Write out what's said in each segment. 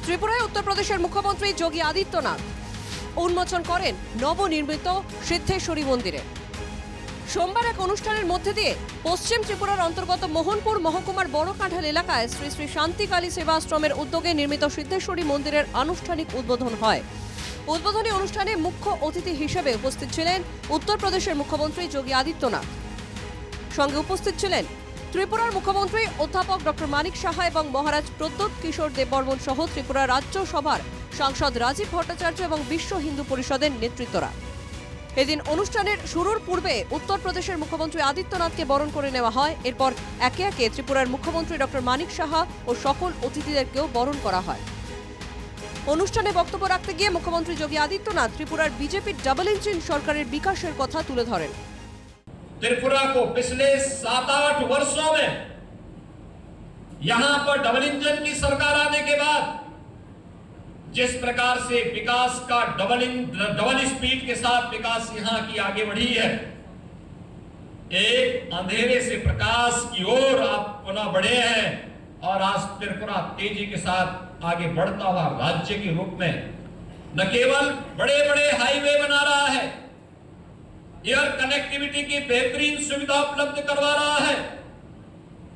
ত্রিপুরায় উত্তরপ্রদেশের মুখ্যমন্ত্রী যোগী আদিত্যনাথ উন্মোচন করেন নবনির্মিত সিদ্ধেশ্বরী মন্দিরে। সোমবার এক অনুষ্ঠানের মধ্যে দিয়ে পশ্চিম ত্রিপুরার অন্তর্গত মোহনপুর মহকুমার বড় কাঁঠাল এলাকায় শ্রী শ্রী শান্তিকালী সেবাশ্রমের উদ্যোগে নির্মিত সিদ্ধেশ্বরী মন্দিরের আনুষ্ঠানিক উদ্বোধন হয়। উদ্বোধনী অনুষ্ঠানে মুখ্য অতিথি হিসেবে উপস্থিত ছিলেন উত্তরপ্রদেশের মুখ্যমন্ত্রী যোগী আদিত্যনাথ। সঙ্গে উপস্থিত ছিলেন ত্রিপুরার মুখ্যমন্ত্রী অধ্যাপক ডক্টর মানিক সাহা এবং মহারাজ প্রদ্যোৎ কিশোর দেববর্মন সহ ত্রিপুরা রাজ্য সভার সাংসদ রাজীব ভট্টাচার্য এবং বিশ্ব হিন্দু পরিষদের নেতৃত্বরা। এদিন অনুষ্ঠানের শুরুর পূর্বে উত্তরপ্রদেশের মুখ্যমন্ত্রী আদিত্যনাথকে বরণ করে নেওয়া হয়। এরপর একে একে ত্রিপুরার মুখ্যমন্ত্রী ডক্টর মানিক সাহা ও সকল অতিথিদেরকেও বরণ করা হয়। অনুষ্ঠানে বক্তব্য রাখতে গিয়ে মুখ্যমন্ত্রী যোগী আদিত্যনাথ ত্রিপুরার বিজেপির ডাবল ইঞ্জিন সরকারের বিকাশের কথা তুলে ধরেন। त्रिपुरा को पिछले 7-8 वर्षों में यहां पर डबल इंजन की सरकार आने के बाद जिस प्रकार से विकास का डबल स्पीड के साथ विकास यहां की आगे बढ़ी है, एक अंधेरे से प्रकाश की ओर आप पुनः बढ़े हैं और आज त्रिपुरा तेजी के साथ आगे बढ़ता हुआ राज्य के रूप में न केवल बड़े बड़े हाईवे बना रहा है, एयर कनेक्टिविटी की बेहतरीन सुविधा उपलब्ध करवा रहा है,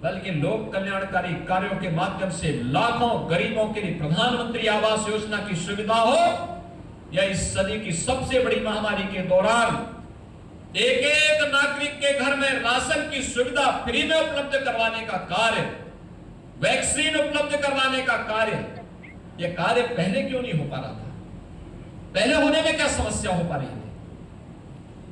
बल्कि लोक कल्याणकारी कार्यों के माध्यम से लाखों गरीबों के लिए प्रधानमंत्री आवास योजना की सुविधा हो या इस सदी की सबसे बड़ी महामारी के दौरान एक एक नागरिक के घर में राशन की सुविधा फ्री में उपलब्ध करवाने का कार्य, वैक्सीन उपलब्ध करवाने का कार्य, यह कार्य पहले क्यों नहीं हो पा रहा था? पहले होने में क्या समस्या हो पा रही थी?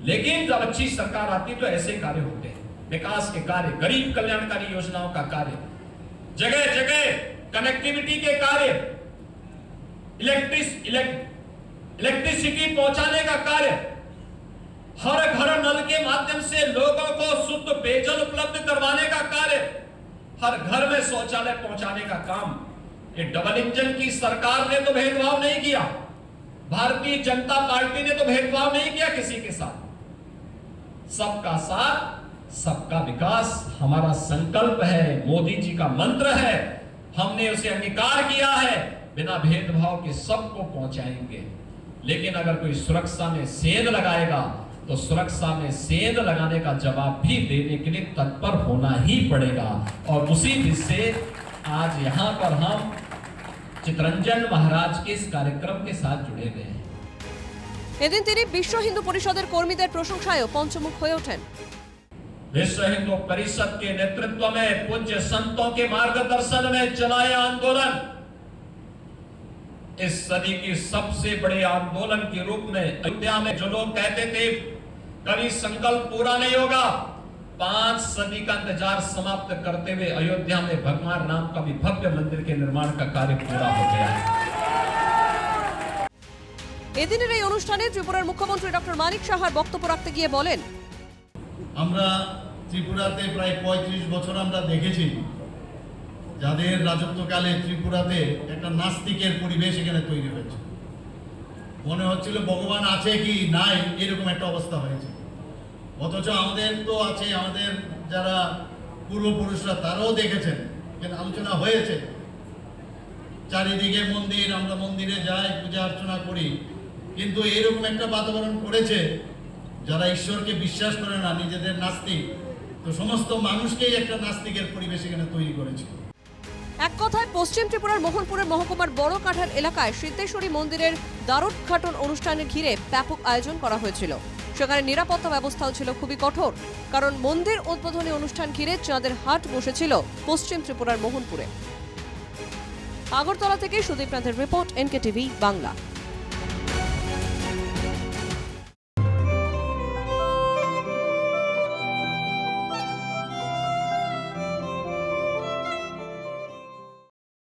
लेकिन जब अच्छी सरकार आती तो ऐसे कार्य होते हैं, विकास के कार्य, गरीब कल्याणकारी योजनाओं का कार्य, जगह जगह कनेक्टिविटी के कार्य, इलेक्ट्रिसिटी पहुंचाने का कार्य, हर घर नल के माध्यम से लोगों को शुद्ध पेयजल उपलब्ध करवाने का कार्य, हर घर में शौचालय पहुंचाने का काम, ये डबल इंजन की सरकार ने तो भेदभाव नहीं किया, भारतीय जनता पार्टी ने तो भेदभाव नहीं किया किसी के साथ। सबका साथ सबका विकास हमारा संकल्प है, मोदी जी का मंत्र है, हमने उसे अंगीकार किया है। बिना भेदभाव के सबको पहुंचाएंगे, लेकिन अगर कोई सुरक्षा में सेंध लगाएगा तो सुरक्षा में सेंध लगाने का जवाब भी देने के लिए तत्पर होना ही पड़ेगा। और उसी दिशा से आज यहाँ पर हम चितरंजन महाराज के इस कार्यक्रम के साथ जुड़े हुए हैं। এদিন তিনি বিশ্ব হিন্দু পরিষদের কর্মীদের প্রশংসায়ও পঞ্চমুখ হয়ে ওঠেন। विश्व हिंदू परिषद के नेतृत्व में पूज्य संतों के मार्गदर्शन में चलाया आंदोलन इस सदी की सबसे बड़े आंदोलन के रूप में अयोध्या में जो लोग कहते थे कभी संकल्प पूरा नहीं होगा, 5 सदी का इंतजार समाप्त करते हुए अयोध्या में भगवान राम का भी भव्य मंदिर के निर्माण का कार्य पूरा हो गया है। এদিনের এই অনুষ্ঠানে ত্রিপুরার মুখ্যমন্ত্রী ডক্টর মানিক সাহার বক্তব্য রাখতে গিয়ে বলেন, আমরা ত্রিপুরাতে প্রায় 35 বছর আমরা দেখেছি যাদের রাজত্বকালে ত্রিপুরাতে একটা নাস্তিকের পরিবেশ এখানে তৈরি হয়েছে। মনে হচ্ছিল ভগবান আছে কি নাই এরকম একটা অবস্থা হয়েছে। অথচ আমাদের তো আছে, আমাদের যারা পূর্বপুরুষরা তারাও দেখেছেন, এখানে আলোচনা হয়েছে, চারিদিকে মন্দির, আমরা মন্দিরে যাই, পূজা অর্চনা করি, কিন্তু এরকম একটা বাতাবরণ করেছে যারা ঈশ্বরকে বিশ্বাস করে না, নিজেদের নাস্তিক, তো সমস্ত মানুষকেই একটা নাস্তিকের পরিবেশ এখানে তৈরি করেছে। এক কথায় পশ্চিম ত্রিপুরার মোহনপুরের মহকুমার বড় কাঁঠাল এলাকায় সিদ্ধেশ্বরী মন্দিরের দ্বারোদ্ঘাটন অনুষ্ঠানের ঘিরে ব্যাপক আয়োজন করা হয়েছিল। সেখানে নিরাপত্তা ব্যবস্থাও ছিল খুবই কঠোর, কারণ মন্দির উদ্বোধনী অনুষ্ঠান ঘিরে চাঁদের হাট বসেছিল পশ্চিম ত্রিপুরার মোহনপুরে। আগরতলা থেকে সুদীপ নাথের রিপোর্ট, NK টিভি বাংলা।